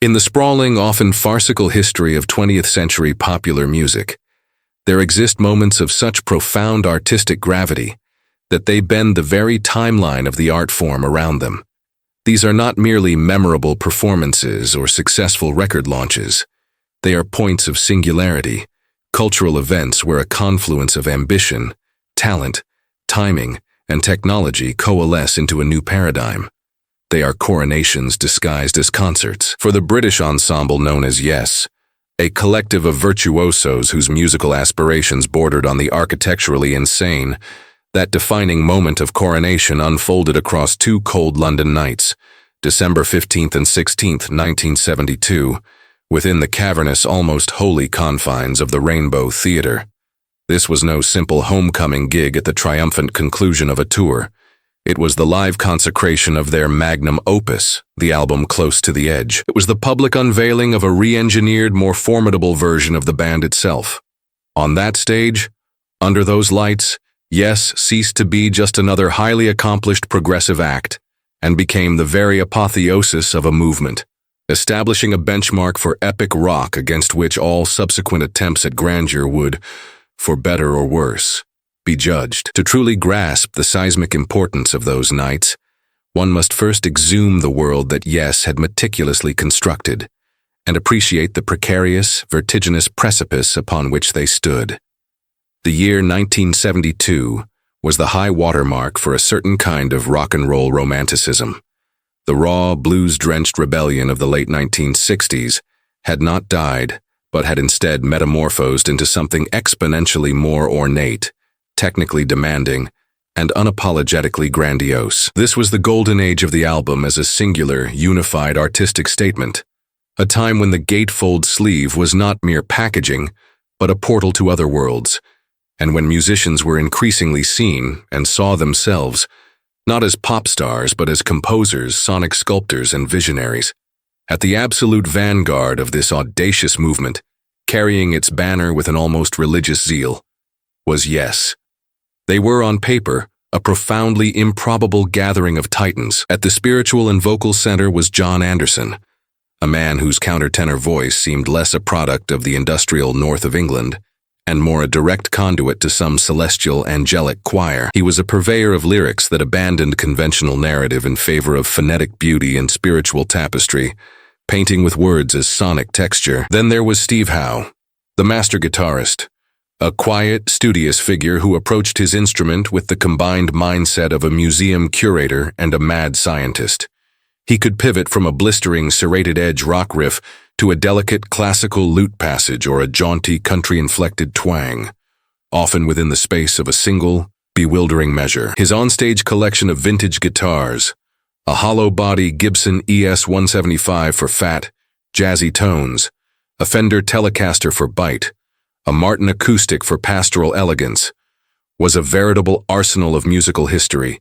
In the sprawling, often farcical history of 20th century popular music, there exist moments of such profound artistic gravity that they bend the very timeline of the art form around them. These are not merely memorable performances or successful record launches. They are points of singularity, cultural events where a confluence of ambition, talent, timing, and technology coalesce into a new paradigm. They are coronations disguised as concerts. For the British ensemble known as Yes, a collective of virtuosos whose musical aspirations bordered on the architecturally insane, that defining moment of coronation unfolded across two cold London nights, December 15th and 16th, 1972, within the cavernous, almost holy confines of the Rainbow Theatre. This was no simple homecoming gig at the triumphant conclusion of a tour. It was the live consecration of their magnum opus, the album Close to the Edge. It was the public unveiling of a re-engineered, more formidable version of the band itself. On that stage, under those lights, Yes ceased to be just another highly accomplished progressive act and became the very apotheosis of a movement, establishing a benchmark for epic rock against which all subsequent attempts at grandeur would, for better or worse, be judged. To truly grasp the seismic importance of those nights, one must first exhume the world that Yes had meticulously constructed and appreciate the precarious, vertiginous precipice upon which they stood. The year 1972 was the high watermark for a certain kind of rock and roll romanticism. The raw, blues-drenched rebellion of the late 1960s had not died, but had instead metamorphosed into something exponentially more ornate, technically demanding, and unapologetically grandiose. This was the golden age of the album as a singular, unified artistic statement, a time when the gatefold sleeve was not mere packaging, but a portal to other worlds, and when musicians were increasingly seen and saw themselves not as pop stars but as composers, sonic sculptors, and visionaries. At the absolute vanguard of this audacious movement, carrying its banner with an almost religious zeal, was Yes. They were, on paper, a profoundly improbable gathering of titans. At the spiritual and vocal center was John Anderson, a man whose countertenor voice seemed less a product of the industrial north of England and more a direct conduit to some celestial angelic choir. He was a purveyor of lyrics that abandoned conventional narrative in favor of phonetic beauty and spiritual tapestry, painting with words as sonic texture. Then there was Steve Howe, the master guitarist, a quiet, studious figure who approached his instrument with the combined mindset of a museum curator and a mad scientist. He could pivot from a blistering, serrated edge rock riff to a delicate classical lute passage or a jaunty country-inflected twang, often within the space of a single, bewildering measure. His onstage collection of vintage guitars, a hollow-body Gibson ES-175 for fat, jazzy tones, a Fender Telecaster for bite, a Martin acoustic for pastoral elegance, was a veritable arsenal of musical history,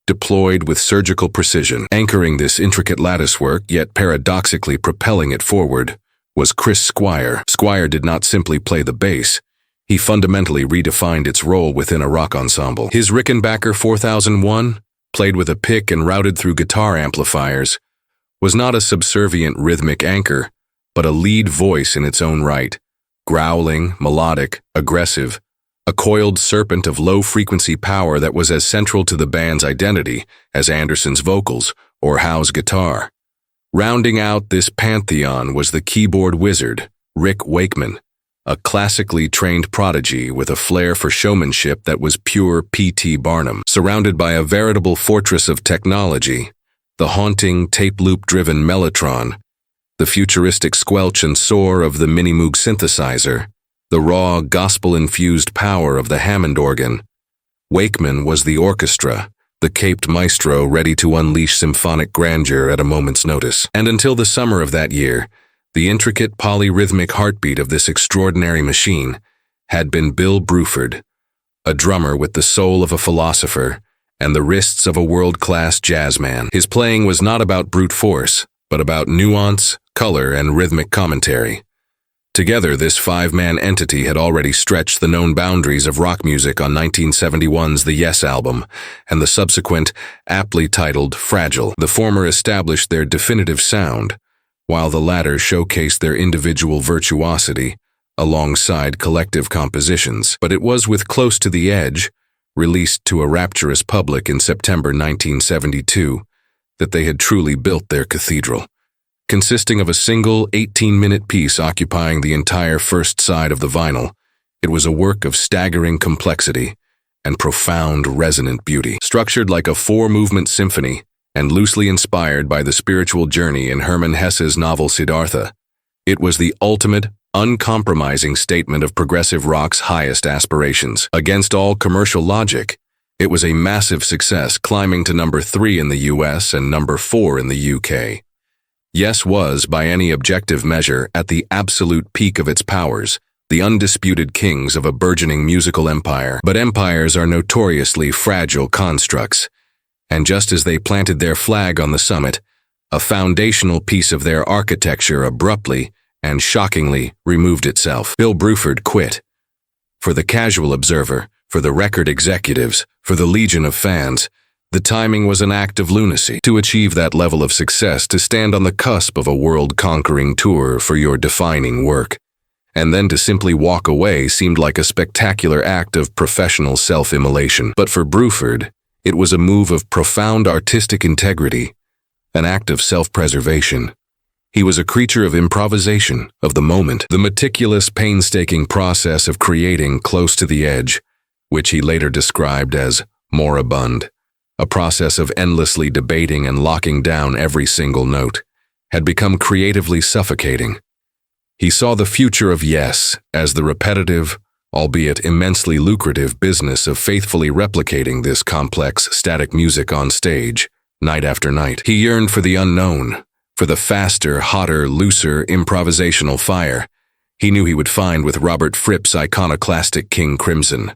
deployed with surgical precision. Anchoring this intricate latticework, yet paradoxically propelling it forward, was Chris Squire. Squire did not simply play the bass, he fundamentally redefined its role within a rock ensemble. His Rickenbacker 4001, played with a pick and routed through guitar amplifiers, was not a subservient rhythmic anchor, but a lead voice in its own right, growling, melodic, aggressive, a coiled serpent of low-frequency power that was as central to the band's identity as Anderson's vocals or Howe's guitar. Rounding out this pantheon was the keyboard wizard, Rick Wakeman, a classically trained prodigy with a flair for showmanship that was pure P.T. Barnum. Surrounded by a veritable fortress of technology, the haunting, tape-loop-driven mellotron, the futuristic squelch and soar of the Minimoog synthesizer, the raw, gospel-infused power of the Hammond organ, Wakeman was the orchestra, the caped maestro ready to unleash symphonic grandeur at a moment's notice. And until the summer of that year, the intricate polyrhythmic heartbeat of this extraordinary machine had been Bill Bruford, a drummer with the soul of a philosopher and the wrists of a world-class jazzman. His playing was not about brute force, but about nuance, color, and rhythmic commentary. Together, this five-man entity had already stretched the known boundaries of rock music on 1971's The Yes album and the subsequent, aptly titled Fragile. The former established their definitive sound, while the latter showcased their individual virtuosity alongside collective compositions. But it was with Close to the Edge, released to a rapturous public in September 1972, that they had truly built their cathedral. Consisting of a single 18-minute piece occupying the entire first side of the vinyl, it was a work of staggering complexity and profound resonant beauty. Structured like a four-movement symphony and loosely inspired by the spiritual journey in Hermann Hesse's novel Siddhartha, it was the ultimate, uncompromising statement of progressive rock's highest aspirations. Against all commercial logic, it was a massive success, climbing to number 3 in the US and number 4 in the UK. Yes was, by any objective measure, at the absolute peak of its powers, the undisputed kings of a burgeoning musical empire. But empires are notoriously fragile constructs, and just as they planted their flag on the summit, a foundational piece of their architecture abruptly and shockingly removed itself. Bill Bruford quit. For the casual observer, for the record executives, for the legion of fans, the timing was an act of lunacy. To achieve that level of success, to stand on the cusp of a world-conquering tour for your defining work, and then to simply walk away seemed like a spectacular act of professional self-immolation. But for Bruford, it was a move of profound artistic integrity, an act of self-preservation. He was a creature of improvisation, of the moment, the meticulous, painstaking process of creating Close to the Edge, which he later described as moribund, a process of endlessly debating and locking down every single note, had become creatively suffocating. He saw the future of Yes as the repetitive, albeit immensely lucrative business of faithfully replicating this complex, static music on stage, night after night. He yearned for the unknown, for the faster, hotter, looser, improvisational fire he knew he would find with Robert Fripp's iconoclastic King Crimson.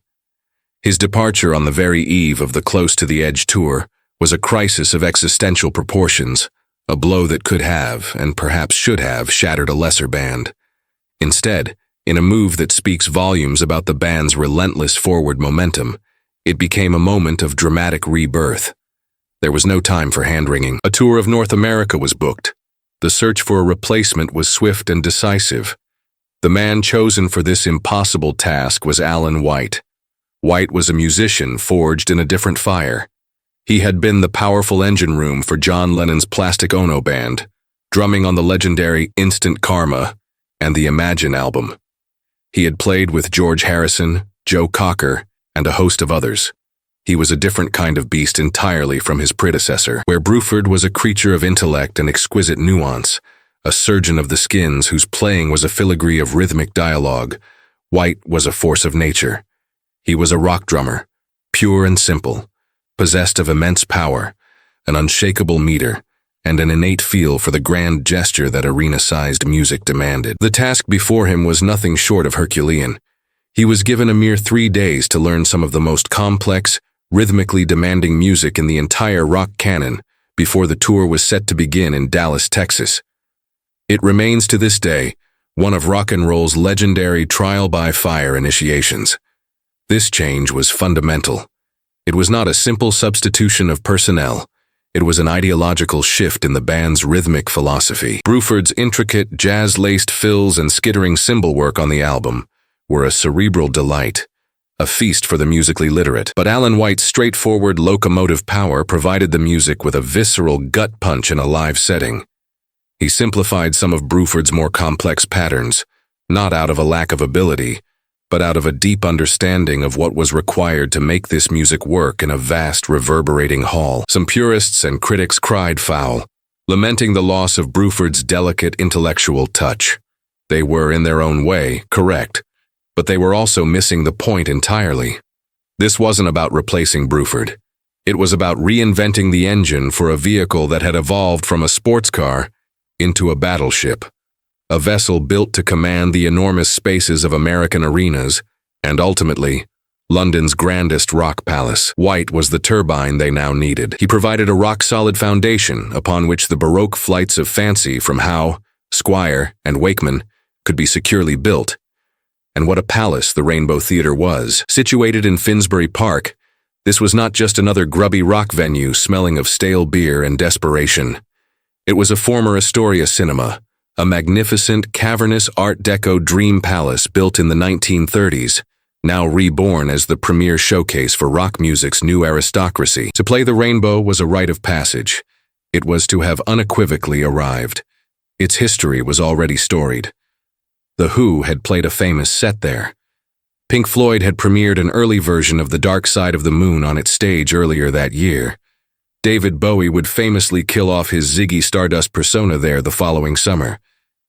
His departure on the very eve of the Close to the Edge tour was a crisis of existential proportions, a blow that could have, and perhaps should have, shattered a lesser band. Instead, in a move that speaks volumes about the band's relentless forward momentum, it became a moment of dramatic rebirth. There was no time for hand-wringing. A tour of North America was booked. The search for a replacement was swift and decisive. The man chosen for this impossible task was Alan White. White was a musician forged in a different fire. He had been the powerful engine room for John Lennon's Plastic Ono Band, drumming on the legendary Instant Karma and the Imagine album. He had played with George Harrison, Joe Cocker, and a host of others. He was a different kind of beast entirely from his predecessor, where Bruford was a creature of intellect and exquisite nuance, a surgeon of the skins whose playing was a filigree of rhythmic dialogue. White was a force of nature. He was a rock drummer, pure and simple, possessed of immense power, an unshakable meter, and an innate feel for the grand gesture that arena-sized music demanded. The task before him was nothing short of Herculean. He was given a mere 3 days to learn some of the most complex, rhythmically demanding music in the entire rock canon before the tour was set to begin in Dallas, Texas. It remains to this day one of rock and roll's legendary trial-by-fire initiations. This change was fundamental. It was not a simple substitution of personnel. It was an ideological shift in the band's rhythmic philosophy. Bruford's intricate, jazz-laced fills and skittering cymbal work on the album were a cerebral delight, a feast for the musically literate. But Alan White's straightforward locomotive power provided the music with a visceral gut punch in a live setting. He simplified some of Bruford's more complex patterns, not out of a lack of ability, but out of a deep understanding of what was required to make this music work in a vast, reverberating hall. Some purists and critics cried foul, lamenting the loss of Bruford's delicate intellectual touch. They were, in their own way, correct, but they were also missing the point entirely. This wasn't about replacing Bruford. It was about reinventing the engine for a vehicle that had evolved from a sports car into a battleship. A vessel built to command the enormous spaces of American arenas, and ultimately, London's grandest rock palace. White was the turbine they now needed. He provided a rock-solid foundation upon which the Baroque flights of fancy from Howe, Squire, and Wakeman could be securely built. And what a palace the Rainbow Theatre was. Situated in Finsbury Park, this was not just another grubby rock venue smelling of stale beer and desperation. It was a former Astoria cinema, a magnificent, cavernous Art Deco dream palace built in the 1930s, now reborn as the premier showcase for rock music's new aristocracy. To play the rainbow was a rite of passage. It was to have unequivocally arrived. Its history was already storied. The Who had played a famous set there. Pink Floyd had premiered an early version of The Dark Side of the Moon on its stage earlier that year. David Bowie would famously kill off his Ziggy Stardust persona there the following summer.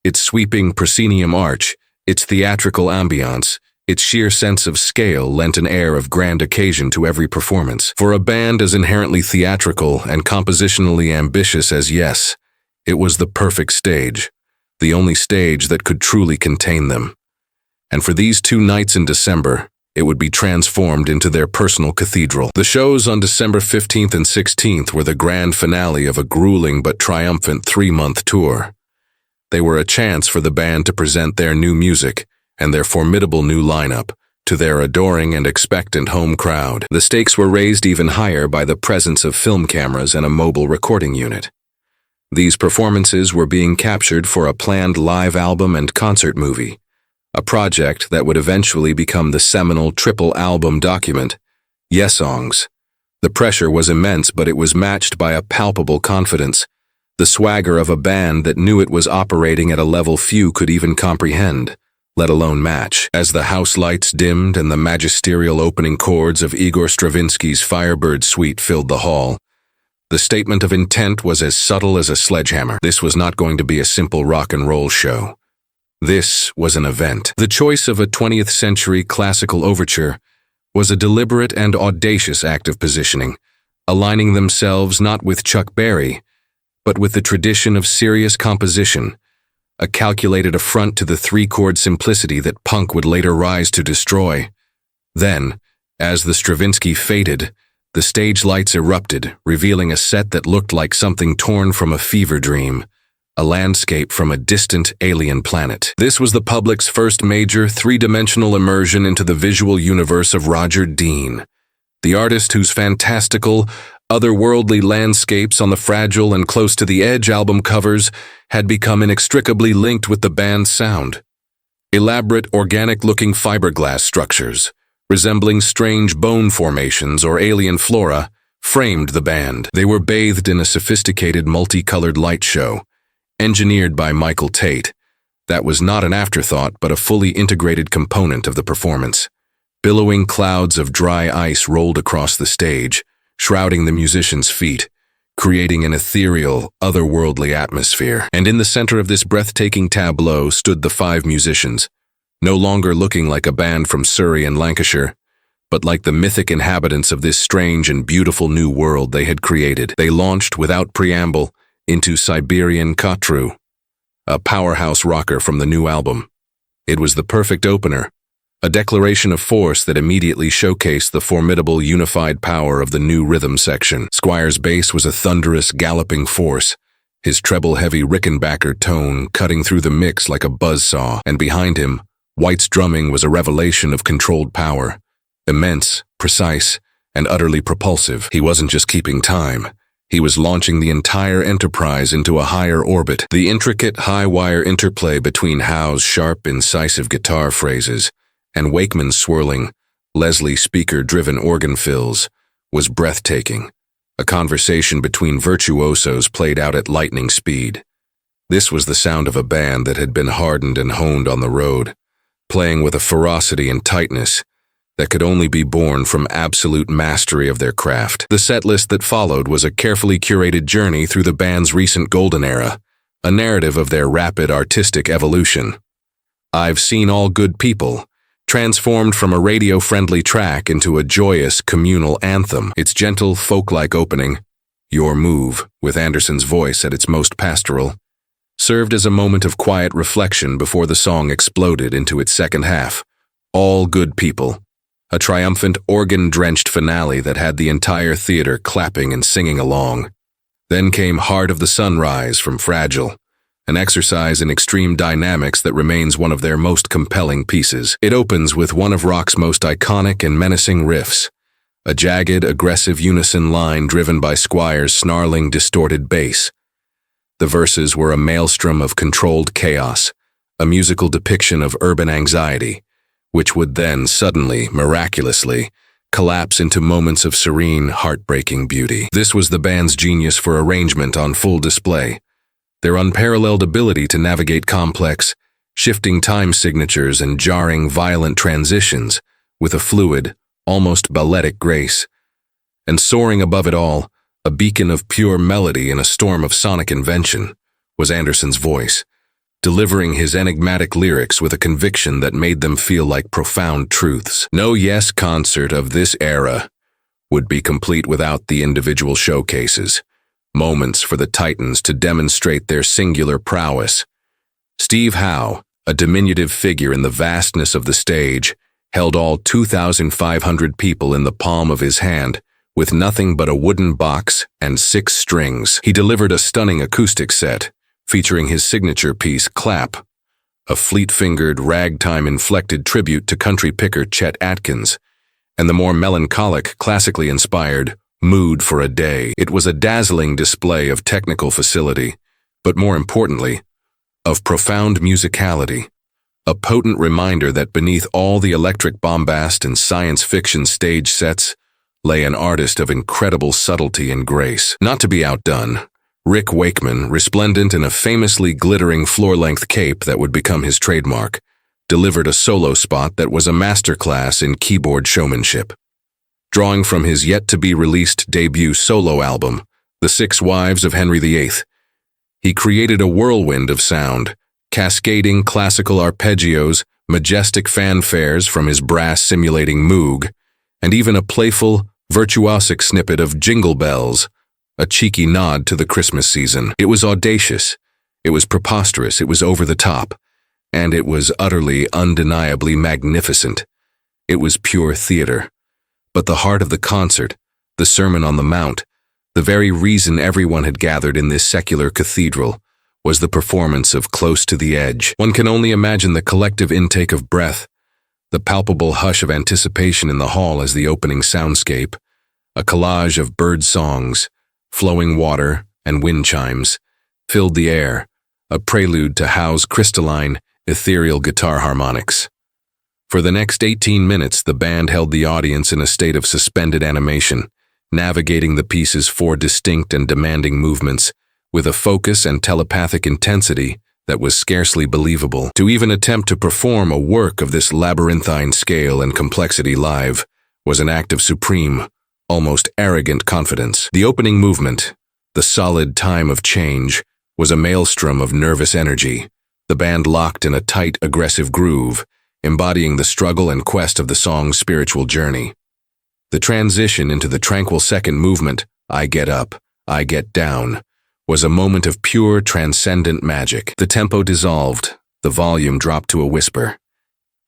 Its sweeping proscenium arch, its theatrical ambiance, its sheer sense of scale lent an air of grand occasion to every performance. For a band as inherently theatrical and compositionally ambitious as Yes, it was the perfect stage, the only stage that could truly contain them. And for these 2 nights in December, it would be transformed into their personal cathedral. The shows on December 15th and 16th were the grand finale of a grueling but triumphant 3-month tour. They were a chance for the band to present their new music and their formidable new lineup to their adoring and expectant home crowd. The stakes were raised even higher by the presence of film cameras and a mobile recording unit. These performances were being captured for a planned live album and concert movie, a project that would eventually become the seminal triple album document, Yes Songs. The pressure was immense, but it was matched by a palpable confidence, the swagger of a band that knew it was operating at a level few could even comprehend, let alone match. As the house lights dimmed and the magisterial opening chords of Igor Stravinsky's Firebird Suite filled the hall, the statement of intent was as subtle as a sledgehammer. This was not going to be a simple rock and roll show. This was an event. The choice of a 20th century classical overture was a deliberate and audacious act of positioning, aligning themselves not with Chuck Berry, but with the tradition of serious composition, a calculated affront to the 3-chord simplicity that punk would later rise to destroy. Then, as the Stravinsky faded, the stage lights erupted, revealing a set that looked like something torn from a fever dream, a landscape from a distant alien planet. This was the public's first major 3-dimensional immersion into the visual universe of Roger Dean, the artist whose fantastical, otherworldly landscapes on the Fragile and Close to the Edge album covers had become inextricably linked with the band's sound. Elaborate, organic-looking fiberglass structures, resembling strange bone formations or alien flora, framed the band. They were bathed in a sophisticated multicolored light show, engineered by Michael Tate, that was not an afterthought but a fully integrated component of the performance. Billowing clouds of dry ice rolled across the stage, shrouding the musicians' feet, creating an ethereal, otherworldly atmosphere. And in the center of this breathtaking tableau stood the 5 musicians, no longer looking like a band from Surrey and Lancashire, but like the mythic inhabitants of this strange and beautiful new world they had created. They launched without preamble into Siberian Kotru, a powerhouse rocker from the new album. It was the perfect opener, a declaration of force that immediately showcased the formidable unified power of the new rhythm section. Squire's bass was a thunderous, galloping force, his treble-heavy Rickenbacker tone cutting through the mix like a buzzsaw, and behind him, White's drumming was a revelation of controlled power, immense, precise, and utterly propulsive. He wasn't just keeping time. He was launching the entire enterprise into a higher orbit. The intricate high-wire interplay between Howe's sharp, incisive guitar phrases and Wakeman's swirling, Leslie speaker-driven organ fills was breathtaking. A conversation between virtuosos played out at lightning speed. This was the sound of a band that had been hardened and honed on the road, playing with a ferocity and tightness that could only be born from absolute mastery of their craft. The set list that followed was a carefully curated journey through the band's recent golden era, a narrative of their rapid artistic evolution. I've Seen All Good People, transformed from a radio-friendly track into a joyous communal anthem. Its gentle, folk-like opening, Your Move, with Anderson's voice at its most pastoral, served as a moment of quiet reflection before the song exploded into its second half, All Good People, a triumphant organ-drenched finale that had the entire theater clapping and singing along. Then came Heart of the Sunrise from Fragile, an exercise in extreme dynamics that remains one of their most compelling pieces. It opens with one of rock's most iconic and menacing riffs, a jagged, aggressive unison line driven by Squire's snarling, distorted bass. The verses were a maelstrom of controlled chaos, a musical depiction of urban anxiety, which would then suddenly, miraculously, collapse into moments of serene, heartbreaking beauty. This was the band's genius for arrangement on full display. Their unparalleled ability to navigate complex, shifting time signatures and jarring, violent transitions with a fluid, almost balletic grace. And soaring above it all, a beacon of pure melody in a storm of sonic invention, was Anderson's voice, delivering his enigmatic lyrics with a conviction that made them feel like profound truths. No Yes concert of this era would be complete without the individual showcases, moments for the Titans to demonstrate their singular prowess. Steve Howe, a diminutive figure in the vastness of the stage, held all 2,500 people in the palm of his hand, with nothing but a wooden box and 6 strings. He delivered a stunning acoustic set, featuring his signature piece, Clap, a fleet-fingered, ragtime-inflected tribute to country picker Chet Atkins, and the more melancholic, classically inspired Mood for a Day. It was a dazzling display of technical facility, but more importantly, of profound musicality, a potent reminder that beneath all the electric bombast and science fiction stage sets lay an artist of incredible subtlety and grace. Not to be outdone, Rick Wakeman, resplendent in a famously glittering floor-length cape that would become his trademark, delivered a solo spot that was a masterclass in keyboard showmanship. Drawing from his yet-to-be-released debut solo album, The 6 Wives of Henry VIII, he created a whirlwind of sound, cascading classical arpeggios, majestic fanfares from his brass simulating Moog, and even a playful, virtuosic snippet of Jingle Bells, a cheeky nod to the Christmas season. It was audacious, it was preposterous, it was over the top, and it was utterly, undeniably magnificent. It was pure theater. But the heart of the concert, the Sermon on the Mount, the very reason everyone had gathered in this secular cathedral, was the performance of Close to the Edge. One can only imagine the collective intake of breath, the palpable hush of anticipation in the hall as the opening soundscape, a collage of bird songs, flowing water, and wind chimes, filled the air, a prelude to Howe's crystalline, ethereal guitar harmonics. For the next 18 minutes, the band held the audience in a state of suspended animation, navigating the piece's 4 distinct and demanding movements with a focus and telepathic intensity that was scarcely believable. To even attempt to perform a work of this labyrinthine scale and complexity live was an act of supreme, almost arrogant confidence. The opening movement, the solid time of change, was a maelstrom of nervous energy, the band locked in a tight, aggressive groove, embodying the struggle and quest of the song's spiritual journey. The transition into the tranquil second movement, I Get Up, I Get Down, was a moment of pure, transcendent magic. The tempo dissolved, the volume dropped to a whisper,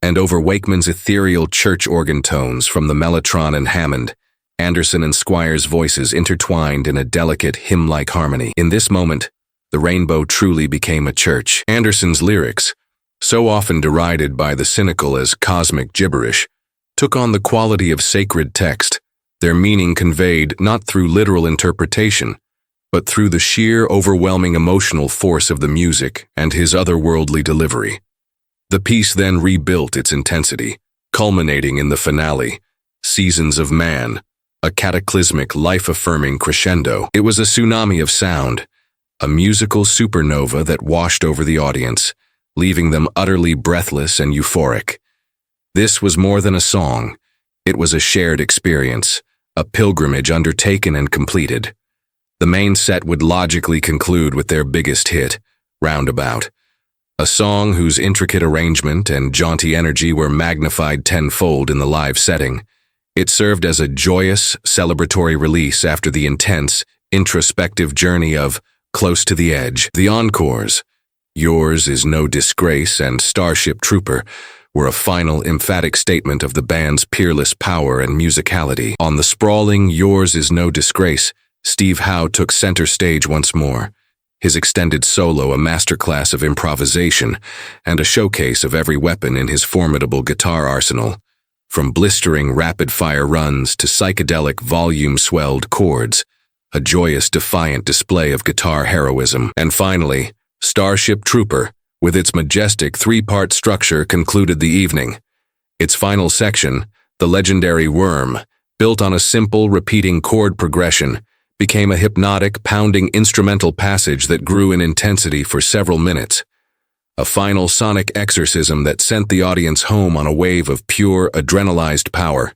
and over Wakeman's ethereal church organ tones from the mellotron and Hammond, Anderson and Squire's voices intertwined in a delicate, hymn-like harmony. In this moment, the rainbow truly became a church. Anderson's lyrics, so often derided by the cynical as cosmic gibberish, took on the quality of sacred text, their meaning conveyed not through literal interpretation, but through the sheer, overwhelming emotional force of the music and his otherworldly delivery. The piece then rebuilt its intensity, culminating in the finale, Seasons of Man, a cataclysmic, life-affirming crescendo. It was a tsunami of sound, a musical supernova that washed over the audience, leaving them utterly breathless and euphoric. This was more than a song. It was a shared experience, a pilgrimage undertaken and completed. The main set would logically conclude with their biggest hit, Roundabout, a song whose intricate arrangement and jaunty energy were magnified tenfold in the live setting. It served as a joyous, celebratory release after the intense, introspective journey of Close to the Edge. The encores, Yours Is No Disgrace and Starship Trooper, were a final, emphatic statement of the band's peerless power and musicality. On the sprawling Yours Is No Disgrace, Steve Howe took center stage once more, his extended solo a masterclass of improvisation and a showcase of every weapon in his formidable guitar arsenal, from blistering rapid-fire runs to psychedelic volume-swelled chords. a joyous, defiant display of guitar heroism. And finally, Starship Trooper, with its majestic three-part structure, concluded the evening. Its final section, the legendary Worm, built on a simple, repeating chord progression, became a hypnotic, pounding instrumental passage that grew in intensity for several minutes. A final sonic exorcism that sent the audience home on a wave of pure, adrenalized power.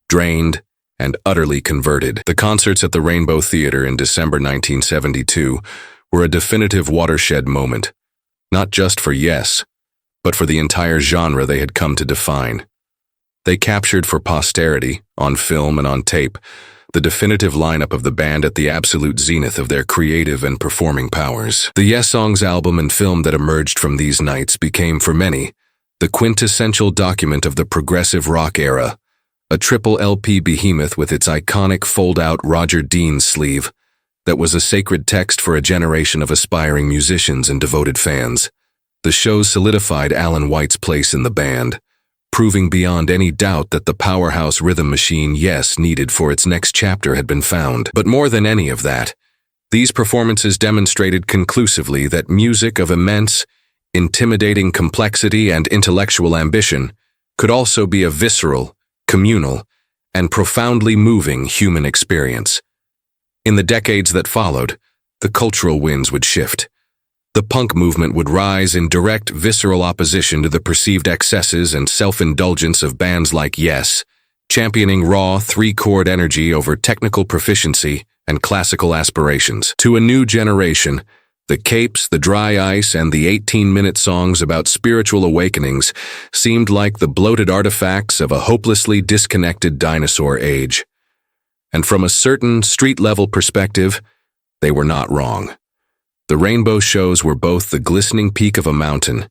Drained and utterly converted. The concerts at the Rainbow Theatre in December 1972 were a definitive watershed moment, not just for Yes, but for the entire genre they had come to define. They captured for posterity, on film and on tape, the definitive lineup of the band at the absolute zenith of their creative and performing powers. The Yes Songs album and film that emerged from these nights became, for many, the quintessential document of the progressive rock era, a triple LP behemoth with its iconic fold-out Roger Dean sleeve that was a sacred text for a generation of aspiring musicians and devoted fans. The show solidified Alan White's place in the band, proving beyond any doubt that the powerhouse rhythm machine Yes needed for its next chapter had been found. But more than any of that, these performances demonstrated conclusively that music of immense, intimidating complexity and intellectual ambition could also be a visceral, communal, and profoundly moving human experience. In the decades that followed, the cultural winds would shift. The punk movement would rise in direct, visceral opposition to the perceived excesses and self-indulgence of bands like Yes, championing raw, three-chord energy over technical proficiency and classical aspirations. To a new generation, the Capes, the Dry Ice, and the 18-minute songs about spiritual awakenings seemed like the bloated artifacts of a hopelessly disconnected dinosaur age. And from a certain street-level perspective, they were not wrong. The Rainbow shows were both the glistening peak of a mountain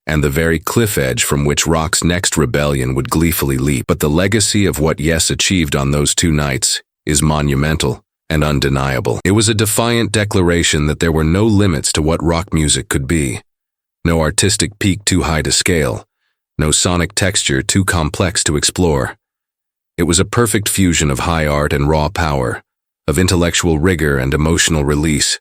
and the very cliff edge from which rock's next rebellion would gleefully leap. But the legacy of what Yes achieved on those two nights is monumental and undeniable. It was a defiant declaration that there were no limits to what rock music could be. No artistic peak too high to scale. No sonic texture too complex to explore. It was a perfect fusion of high art and raw power, of intellectual rigor and emotional release,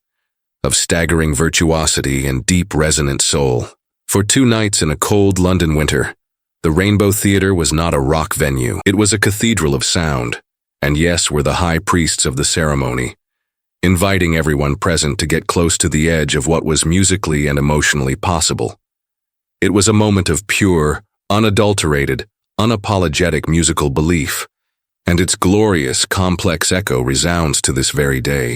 of staggering virtuosity and deep resonant soul. For 2 nights in a cold London winter, the Rainbow Theatre was not a rock venue. It was a cathedral of sound, and Yes were the high priests of the ceremony, inviting everyone present to get close to the edge of what was musically and emotionally possible. It was a moment of pure, unadulterated, unapologetic musical belief, and its glorious, complex echo resounds to this very day.